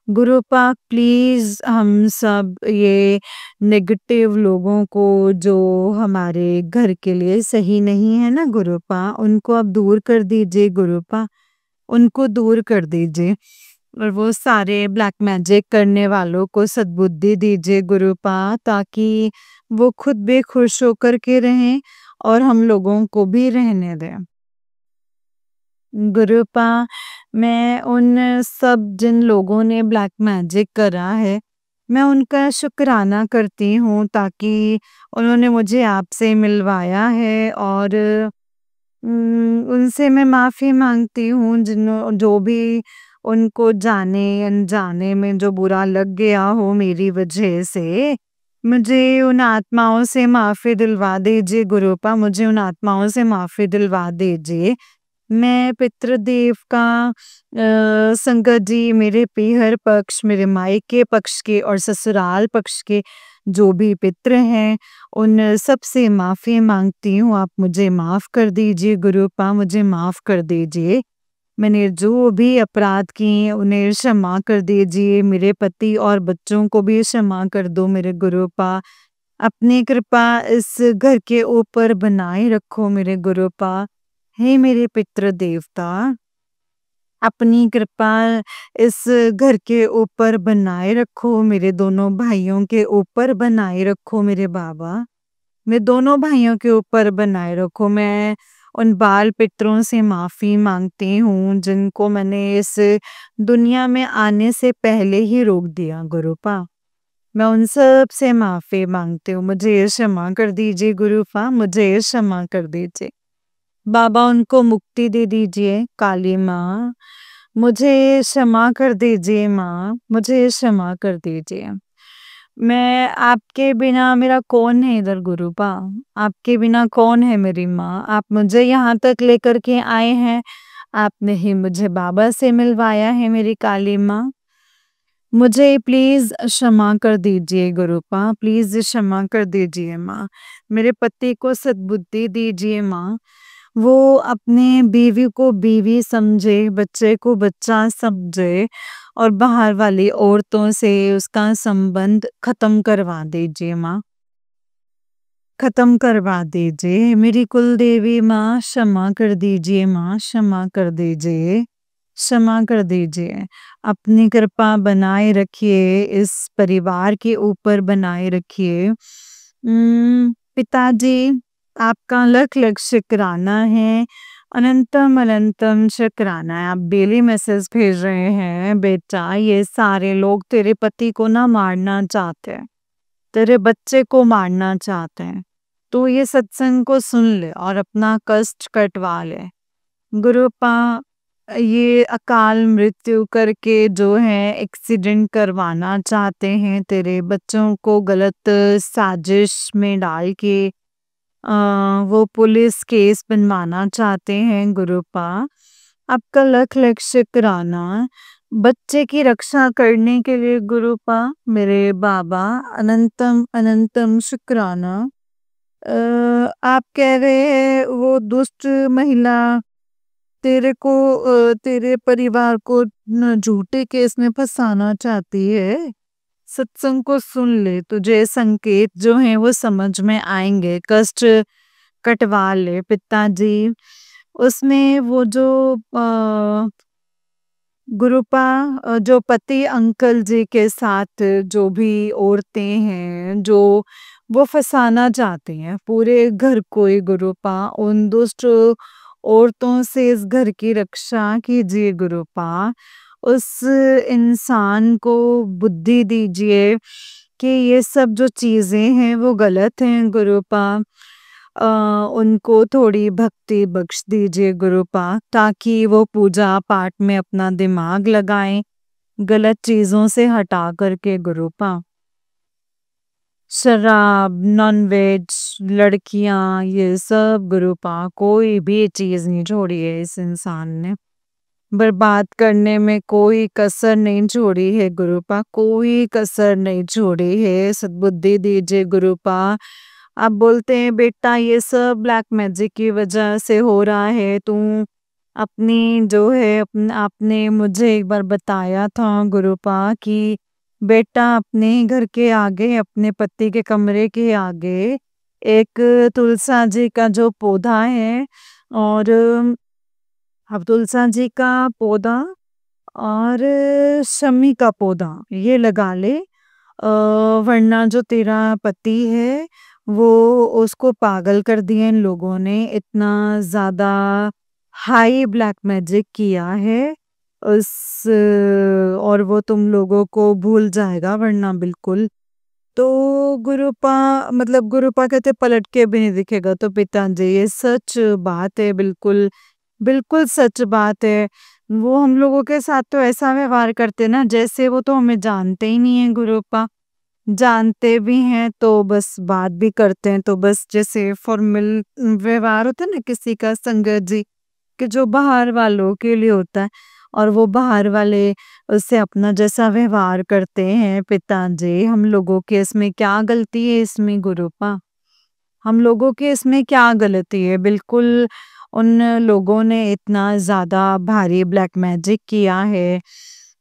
गुरुपा प्लीज हम सब ये नेगेटिव लोगों को, जो हमारे घर के लिए सही नहीं है ना गुरुपा, उनको आप दूर कर दीजिए गुरुपा, उनको दूर कर दीजिए। और वो सारे ब्लैक मैजिक करने वालों को सद्बुद्धि दीजिए गुरुपा, ताकि वो खुद भी खुश होकर के रहें और हम लोगों को भी रहने दें गुरुपा। मैं उन सब जिन लोगों ने ब्लैक मैजिक करा है, मैं उनका शुक्राना करती हूँ, ताकि उन्होंने मुझे आपसे मिलवाया है। और उनसे मैं माफ़ी माँगती हूँ, जो भी उनको जाने-अनजाने में जो बुरा लग गया हो मेरी वजह से, मुझे उन आत्माओं से माफ़ी दिलवा दीजिए गुरुपा, मुझे उन आत्माओं से माफ़ी दिलवा दीजिए। मैं पितृदेव का संगत जी, मेरे पीहर पक्ष, मेरे मायके पक्ष के और ससुराल पक्ष के जो भी पितृ हैं, उन सब से माफ़ी माँगती हूँ। आप मुझे माफ़ कर दीजिए गुरुपा, मुझे माफ़ कर दीजिए। मैंने जो भी अपराध किए उन्हें क्षमा कर दीजिए। मेरे पति और बच्चों को भी क्षमा कर दो मेरे गुरुपा। अपनी कृपा इस घर के ऊपर बनाए रखो मेरे गुरुपा। हे मेरे पितृ देवता, अपनी कृपा इस घर के ऊपर बनाए रखो, मेरे दोनों भाइयों के ऊपर बनाए रखो मेरे बाबा। मेरे दोनों भाइयों के ऊपर बनाए रखो। मैं उन बाल पितरों से माफ़ी माँगती हूँ, जिनको मैंने इस दुनिया में आने से पहले ही रोक दिया गुरुपा। मैं उन सब से माफ़ी माँगती हूँ। मुझे क्षमा कर दीजिए गुरुपा, मुझे क्षमा कर दीजिए। बाबा उनको मुक्ति दे दीजिए काली माँ, मुझे क्षमा कर दीजिए माँ, मुझे क्षमा कर दीजिए। मैं आपके बिना मेरा कौन है इधर गुरुपा, आपके बिना कौन है मेरी माँ? आप मुझे यहाँ तक लेकर के आए हैं, आपने ही मुझे बाबा से मिलवाया है मेरी काली माँ। मुझे प्लीज क्षमा कर दीजिए गुरुपा, प्लीज क्षमा कर दीजिए माँ। मेरे पति को सद्बुद्धि दीजिए माँ, वो अपने बीवी को बीवी समझे, बच्चे को बच्चा समझे और बाहर वाली औरतों से उसका संबंध खत्म करवा दीजिए माँ, खत्म करवा दीजिए। मेरी कुल देवी माँ क्षमा कर दीजिए माँ, क्षमा कर दीजिए, क्षमा कर दीजिए। अपनी कृपा बनाए रखिए, इस परिवार के ऊपर बनाए रखिए। पिताजी, आपका लख लख शुक्राना है, अनंतम अनंतम शुक्राना है। आप डेली मैसेज भेज रहे हैं, बेटा ये सारे लोग तेरे पति को ना मारना चाहते हैं, तेरे बच्चे को मारना चाहते हैं। तो ये सत्संग को सुन ले और अपना कष्ट कटवा ले गुरुपा। ये अकाल मृत्यु करके जो है एक्सीडेंट करवाना चाहते हैं, तेरे बच्चों को गलत साजिश में डाल के वो पुलिस केस बनवाना चाहते हैं गुरुपा। आपका लख लख शुक्राना। बच्चे की रक्षा करने के लिए गुरुपा मेरे बाबा अनंतम अनंतम शुक्राना। आप कह रहे हैं वो दुष्ट महिला तेरे को तेरे परिवार को झूठे केस में फंसाना चाहती है। सत्संग को सुन ले, तुझे संकेत जो हैं वो समझ में आएंगे। कष्ट कटवा ले पिताजी। उसमें वो जो गुरुपा जो पति अंकल जी के साथ जो भी औरतें हैं जो वो फंसाना चाहती हैं पूरे घर को ही गुरुपा, उन दुष्ट औरतों से इस घर की रक्षा कीजिए गुरुपा। उस इंसान को बुद्धि दीजिए कि ये सब जो चीजें हैं वो गलत हैं गुरुपा। उनको थोड़ी भक्ति बख्श दीजिए गुरुपा ताकि वो पूजा पाठ में अपना दिमाग लगाएं, गलत चीजों से हटा करके गुरुपा। शराब, नॉनवेज, लड़कियां, ये सब गुरुपा कोई भी चीज नहीं छोड़ी है इस इंसान ने। बर्बाद करने में कोई कसर नहीं छोड़ी है गुरुपा, कोई कसर नहीं छोड़ी है। सद्बुद्धि दीजिए गुरुपा। आप बोलते हैं बेटा ये सब ब्लैक मैजिक की वजह से हो रहा है। तू अपनी जो है आपने मुझे एक बार बताया था गुरुपा कि बेटा अपने घर के आगे, अपने पति के कमरे के आगे एक तुलसा जी का जो पौधा है, और अब तुलसा जी का पौधा और शमी का पौधा ये लगा ले। वरना जो तेरा पति है वो उसको पागल कर दिए इन लोगों ने, इतना ज्यादा हाई ब्लैक मैजिक किया है उस, और वो तुम लोगों को भूल जाएगा वरना बिल्कुल। तो गुरुपा मतलब गुरुपा कहते पलट के भी नहीं दिखेगा। तो पिताजी ये सच बात है, बिल्कुल बिल्कुल सच बात है। वो हम लोगों के साथ तो ऐसा व्यवहार करते ना जैसे वो तो हमें जानते ही नहीं है गुरुपा। जानते भी हैं तो बस बात भी करते हैं तो बस जैसे फॉर्मल व्यवहार होता है ना किसी का संगत जी, कि जो बाहर वालों के लिए होता है, और वो बाहर वाले उससे अपना जैसा व्यवहार करते हैं। पिताजी हम लोगों के इसमें क्या गलती है इसमें गुरुपा? हम लोगों के इसमें क्या गलती है? बिल्कुल उन लोगों ने इतना ज़्यादा भारी ब्लैक मैजिक किया है।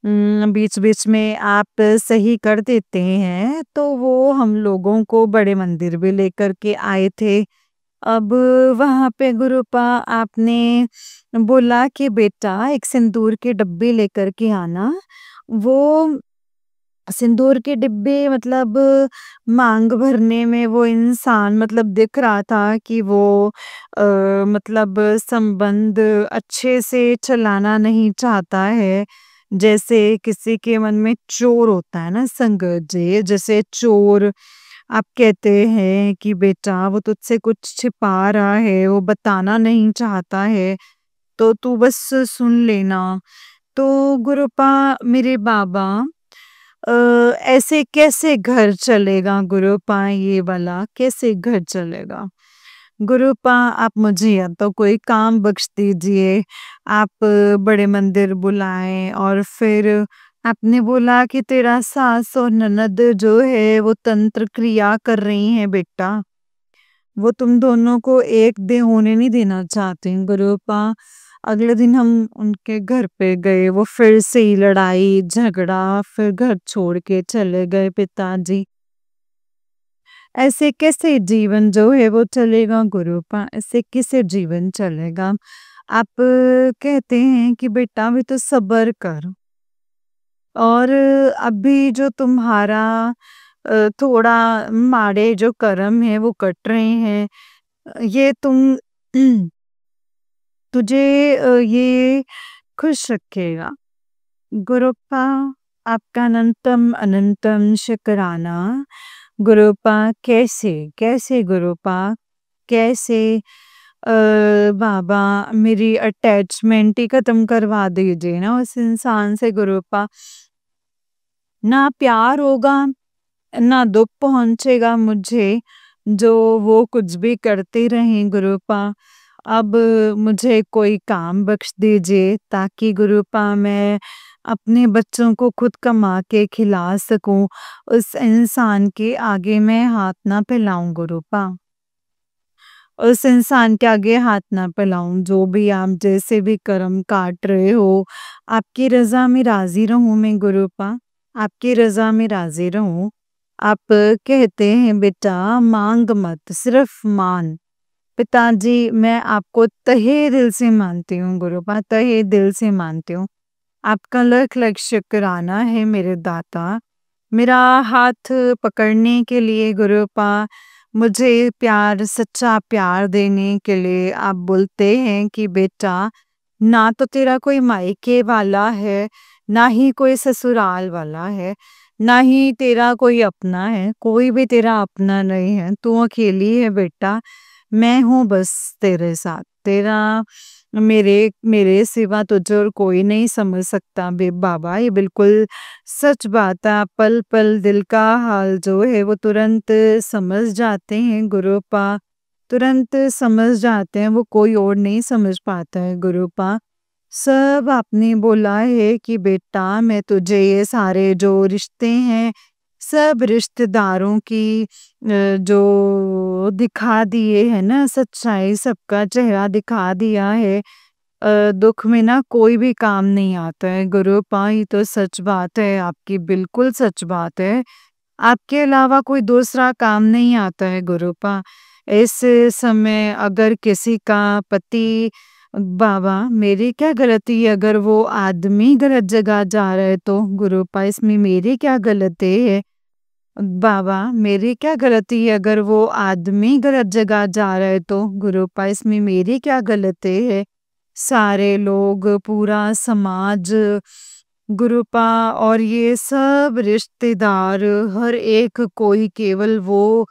बीच-बीच में आप सही कर देते हैं, तो वो हम लोगों को बड़े मंदिर भी लेकर के आए थे। अब वहाँ पे गुरुपा आपने बोला कि बेटा एक सिंदूर के डब्बे लेकर के आना। वो सिंदूर के डिब्बे मतलब मांग भरने में वो इंसान मतलब दिख रहा था कि वो मतलब संबंध अच्छे से चलाना नहीं चाहता है। जैसे किसी के मन में चोर होता है ना संगत जी, जैसे चोर आप कहते हैं कि बेटा वो तुझसे कुछ छिपा रहा है, वो बताना नहीं चाहता है, तो तू बस सुन लेना। तो गुरुपा मेरे बाबा अ, ऐसे कैसे घर चलेगा गुरुपा? ये वाला कैसे घर चलेगा गुरुपा? आप मुझे या तो कोई काम बख्श दीजिए, आप बड़े मंदिर बुलाएं, और फिर आपने बोला कि तेरा सास और ननद जो है वो तंत्र क्रिया कर रही हैं बेटा, वो तुम दोनों को एक दिन होने नहीं देना चाहती गुरुपा। अगले दिन हम उनके घर पे गए, वो फिर से ही लड़ाई झगड़ा, फिर घर छोड़ के चले गए पिताजी। ऐसे कैसे जीवन जो है वो चलेगा गुरुपा? ऐसे कैसे जीवन चलेगा? आप कहते हैं कि बेटा भी तो सब्र कर, और अभी जो तुम्हारा थोड़ा माड़े जो कर्म है वो कट रहे हैं, ये तुम तुझे ये खुश रखेगा गुरुपा। आपका अनंतम अनंतम शुक्राना गुरुपा। कैसे कैसे गुरुपा कैसे? बाबा मेरी अटैचमेंट ही खत्म करवा दीजिए ना उस इंसान से गुरुपा। ना प्यार होगा, ना दुख पहुँचेगा मुझे, जो वो कुछ भी करते रहें गुरुपा। अब मुझे कोई काम बख्श दीजिए ताकि गुरुपा मैं अपने बच्चों को खुद कमा के खिला सकूँ। उस इंसान के आगे मैं हाथ ना फैलाऊँ गुरुपा। उस इंसान के आगे हाथ ना फैलाऊँ, जो भी आप जैसे भी कर्म काट रहे हो, आपकी रज़ा में राज़ी रहूँ मैं गुरुपा, आपकी रज़ा में राज़ी रहूँ। आप कहते हैं बेटा माँग मत सिर्फ़ मान। पिताजी मैं आपको तहे दिल से मानती हूँ गुरुपा, तहे दिल से मानती हूँ। आपका लख लख शुक्राना है मेरे दाता। मेरा हाथ पकड़ने के लिए गुरुपा, मुझे प्यार सच्चा प्यार देने के लिए आप बोलते हैं कि बेटा ना तो तेरा कोई मायके वाला है, ना ही कोई ससुराल वाला है, ना ही तेरा कोई अपना है, कोई भी तेरा अपना नहीं है, तू अकेली है बेटा। मैं हूँ बस तेरे साथ, तेरा मेरे मेरे सिवा तुझे और कोई नहीं समझ सकता बे बाबा। ये बिल्कुल सच बात है, आप पल पल दिल का हाल जो है वो तुरंत समझ जाते हैं गुरुपा, तुरंत समझ जाते हैं, वो कोई और नहीं समझ पाता है गुरुपा। सब आपने बोला है कि बेटा मैं तुझे ये सारे जो रिश्ते हैं, सब रिश्तेदारों की जो दिखा दिए है ना सच्चाई, सबका चेहरा दिखा दिया है। दुख में ना कोई भी काम नहीं आता है गुरुपा, ये तो सच बात है आपकी, बिल्कुल सच बात है। आपके अलावा कोई दूसरा काम नहीं आता है गुरुपा। इस समय अगर किसी का पति, बाबा मेरी क्या गलती है अगर वो आदमी गलत जगह जा रहा है तो गुरुपा, इसमें मेरी क्या गलती है? बाबा मेरी क्या गलती है अगर वो आदमी गलत जगह जा रहा है तो गुरुपा, इसमें मेरी क्या गलती है? सारे लोग, पूरा समाज गुरुपा और ये सब रिश्तेदार, हर एक कोई केवल वो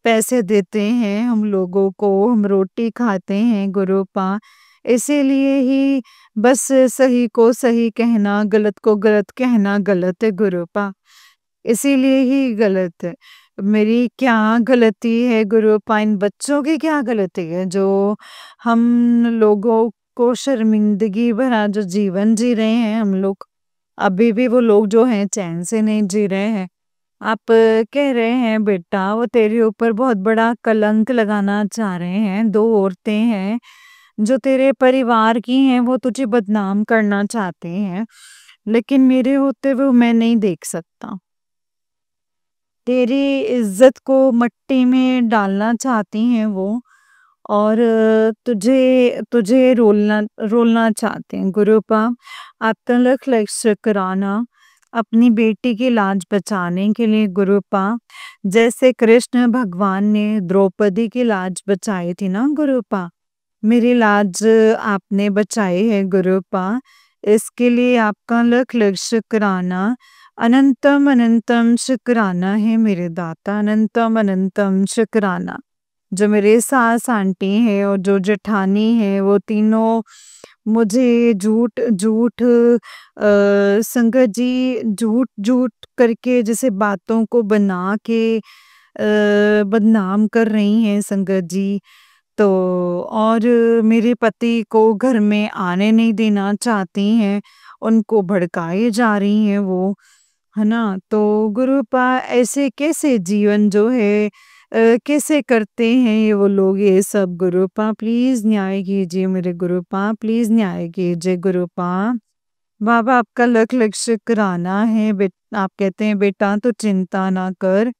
पैसे देते हैं हम लोगों को, हम रोटी खाते हैं गुरुपा। इसीलिए ही बस सही को सही कहना, गलत को गलत कहना गलत है गुरुपा। इसीलिए ही गलत है। मेरी क्या गलती है गुरुपा, इन बच्चों की क्या गलती है जो हम लोगों को शर्मिंदगी भरा जो जीवन जी रहे हैं हम लोग, अभी भी वो लोग जो हैं चैन से नहीं जी रहे हैं। आप कह रहे हैं बेटा वो तेरे ऊपर बहुत बड़ा कलंक लगाना चाह रहे हैं, 2 औरतें हैं जो तेरे परिवार की हैं, वो तुझे बदनाम करना चाहते हैं, लेकिन मेरे होते हुए मैं नहीं देख सकता। तेरी इज्जत को मट्टी में डालना चाहती हैं वो, और तुझे तुझे रोलना रोलना चाहते हैं गुरुपा। आपका लख लख शुक्राना अपनी बेटी की लाज बचाने के लिए गुरुपा, जैसे कृष्ण भगवान ने द्रौपदी की लाज बचाई थी ना गुरुपा, मेरी लाज आपने बचाई है गुरुपा। इसके लिए आपका लख लख शुक्राना, अनंतम अनंतम शुक्राना है मेरे दाता, अनंतम अनंतम शुक्राना। जो मेरे सास आंटी हैं और जो जेठानी है, वो तीनों मुझे झूठ झूठ संगत जी झूठ झूठ करके जैसे बातों को बना के बदनाम कर रही हैं संगत जी। तो और मेरे पति को घर में आने नहीं देना चाहती हैं, उनको भड़काए जा रही हैं वो, है ना? तो गुरुपा ऐसे कैसे जीवन जो है कैसे करते हैं ये वो लोग ये सब गुरुपा, प्लीज़ न्याय कीजिए मेरे गुरुपा, प्लीज़ न्याय कीजिए गुरुपा। बाबा आपका लख लख शुक्राना है, आप कहते हैं बेटा तो चिंता ना कर,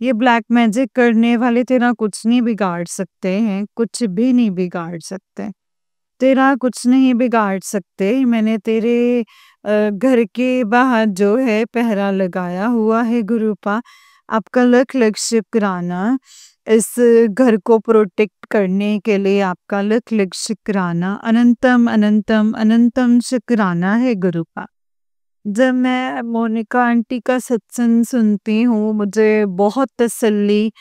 ये ब्लैक मैजिक करने वाले तेरा कुछ नहीं बिगाड़ सकते हैं, कुछ भी नहीं बिगाड़ सकते। तेरा कुछ नहीं बिगाड़ सकते। मैंने तेरे घर के बाहर जो है पहरा लगाया हुआ है गुरुपा। आपका लख लख शुक्राना, इस घर को प्रोटेक्ट करने के लिए आपका लख लख शुक्राना, अनंतम अनंतम अनंतम शुक्राना है गुरुपा। जब मैं मोनिका आंटी का सत्संग सुनती हूँ, मुझे बहुत तसल्ली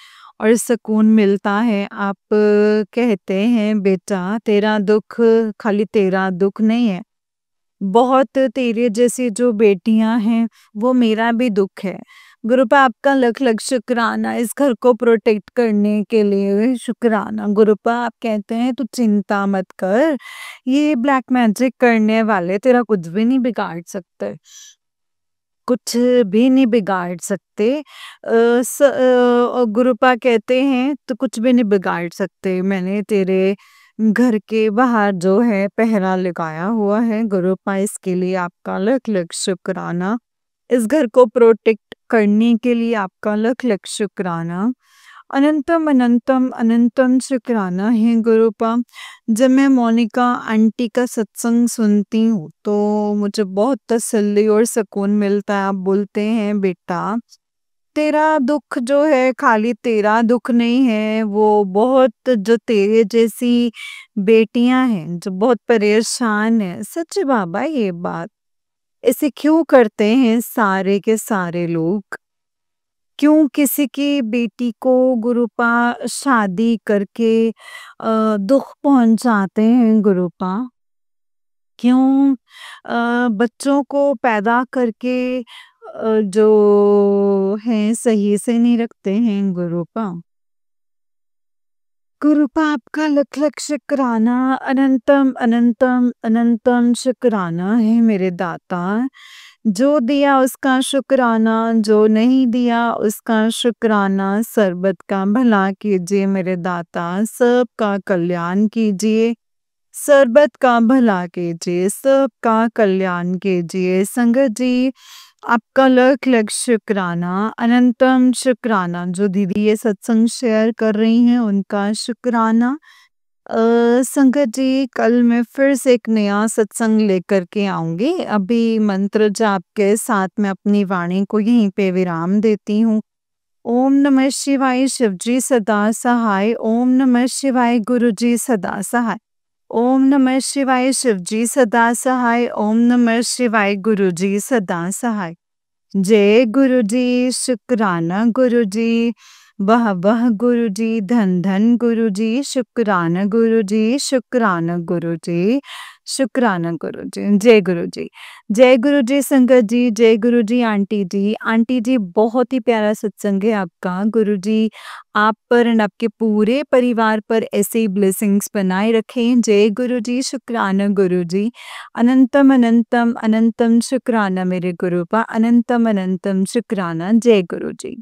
और सुकून मिलता है। आप कहते हैं बेटा तेरा दुःख खाली तेरा दुःख नहीं है, बहुत तेरे जैसी जो बेटियां हैं वो मेरा भी दुःख है। गुरुपा आपका लख लख शुक्राना इस घर को प्रोटेक्ट करने के लिए शुक्राना। गुरुपा आप कहते हैं तू चिंता मत कर, ये ब्लैक मैजिक करने वाले तेरा कुछ भी नहीं बिगाड़ सकते, कुछ भी नहीं बिगाड़ सकते। गुरुपा कहते हैं तो कुछ भी नहीं बिगाड़ सकते। मैंने तेरे घर के बाहर जो है पहरा लगाया हुआ है गुरुपा, इसके लिए आपका लख लख शुक्राना। इस घर को प्रोटेक्ट करने के लिए आपका लख लख शुक्राना। अनंतम अनंतम अनंतम शुक्राना है गुरुपा। जब मैं मोनिका आंटी का सत्संग सुनती हूँ तो मुझे बहुत तसल्ली और सुकून मिलता है। आप बोलते हैं बेटा तेरा दुख जो है खाली तेरा दुख नहीं है, वो बहुत जो तेरे जैसी बेटियां हैं जो बहुत परेशान है। सच है बाबा ये बात, ऐसे क्यों करते हैं सारे के सारे लोग? क्यों किसी की बेटी को गुरुपा शादी करके दुख पहुंचाते हैं गुरुपा? क्यों बच्चों को पैदा करके जो है सही से नहीं रखते हैं गुरुपा? गुरुपा आपका लख लख शुक्राना, अनंतम अनंतम अनंतम शुक्राना है मेरे दाता। जो दिया उसका शुक्राना, जो नहीं दिया उसका शुक्राना। सरबत का भला कीजिए मेरे दाता, सबका कल्याण कीजिए, सरबत का भला कीजिए, सबका कल्याण कीजिए। संगत जी आपका लख लख शुक्राना, अनंतम शुक्राना। जो दीदी ये सत्संग शेयर कर रही हैं उनका शुक्राना। संगत जी कल मैं फिर से एक नया सत्संग लेकर के आऊंगी। अभी मंत्र जाप के साथ मैं अपनी वाणी को यहीं पे विराम देती हूँ। ओम नमः शिवाय, शिवजी सदा सहाय। ओम नमः शिवाय, गुरुजी सदा सहाय। ओम नमः शिवाय, शिवजी सदा सहाय। ओम नमः शिवाय, गुरुजी सदा सहाय। जय गुरुजी, शुक्राना गुरुजी, वाह वाह गुरुजी, धन धन गुरुजी, शुक्राना गुरुजी, शुक्राना गुरुजी, शुक्राना गुरुजी। जय गुरुजी, जय गुरुजी संगत जी, जय गुरुजी आंटी जी। आंटी जी बहुत ही प्यारा सत्संग है आपका। गुरुजी आप पर और आपके पूरे परिवार पर ऐसे ही ब्लेसिंग्स बनाए रखें। जय गुरुजी, शुक्राना गुरुजी। अनंतम अनंतम अनंतम शुक्राना मेरे गुरुपा, अनंतम अनंतम शुक्राना। जय गुरुजी,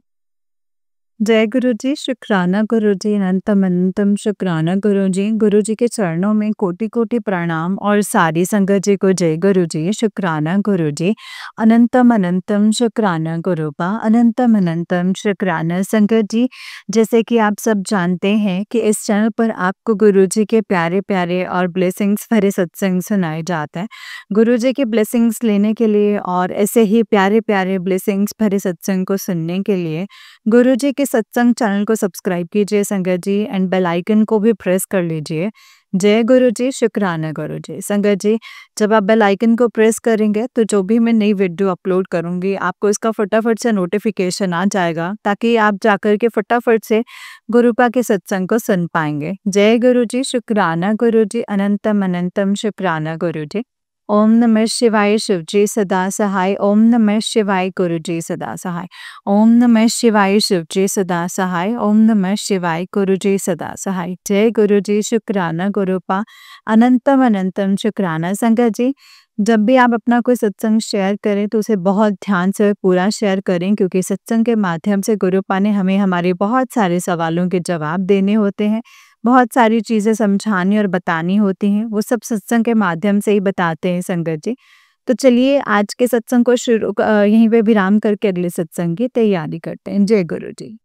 जय गुरुजी, शुक्राना गुरुजी, अनंतम अनंतम शुक्राना गुरुजी। गुरुजी के चरणों में कोटि कोटि प्रणाम और सारी संगत जी को जय गुरुजी, शुक्राना गुरुजी, अनंतम अनंतम शुक्राना गुरुपा, अनंतम अनंतम शुक्राना। संगत जी जैसे कि आप सब जानते हैं कि इस चैनल पर आपको गुरुजी के प्यारे प्यारे और ब्लेसिंग्स भरे सत्संग सुनाए जाते हैं। गुरुजी के ब्लेसिंग्स लेने के लिए और ऐसे ही प्यारे प्यारे ब्लेसिंग्स भरे सत्संग को सुनने के लिए गुरुजी के सत्संग चैनल को सब्सक्राइब कीजिए संगत जी, एंड बेल आइकन को भी प्रेस कर लीजिए। जय गुरुजी, शुक्राना गुरुजी। संगत जी जब आप बेल आइकन को प्रेस करेंगे तो जो भी मैं नई वीडियो अपलोड करूंगी आपको इसका फटाफट से नोटिफिकेशन आ जाएगा, ताकि आप जाकर के फटाफट से गुरुपा के सत्संग को सुन पाएंगे। जय गुरुजी, शुक्राना गुरुजी, अनंतम अनंतम शुक्राना गुरुजी। ओम नमः शिवाय, शिवजी सदा सहाय। ओम नमः शिवाय, गुरुजी सदा सहाय। ओम नमः शिवाय, शिवजी सदा सहाय। ओम नमः शिवाय, गुरुजी सदा सहाय। जय गुरुजी, शुक्राना गुरुपा, अनंतम अनंतम शुक्राना। संगत जी जब भी आप अपना कोई सत्संग शेयर करें तो उसे बहुत ध्यान से पूरा शेयर करें, क्योंकि सत्संग के माध्यम से गुरुपा ने हमें हमारे बहुत सारे सवालों के जवाब देने होते हैं, बहुत सारी चीज़ें समझानी और बतानी होती हैं। वो सब सत्संग के माध्यम से ही बताते हैं संगत जी। तो चलिए आज के सत्संग को यहीं पे विराम करके अगले सत्संग की तैयारी करते हैं। जय गुरु जी।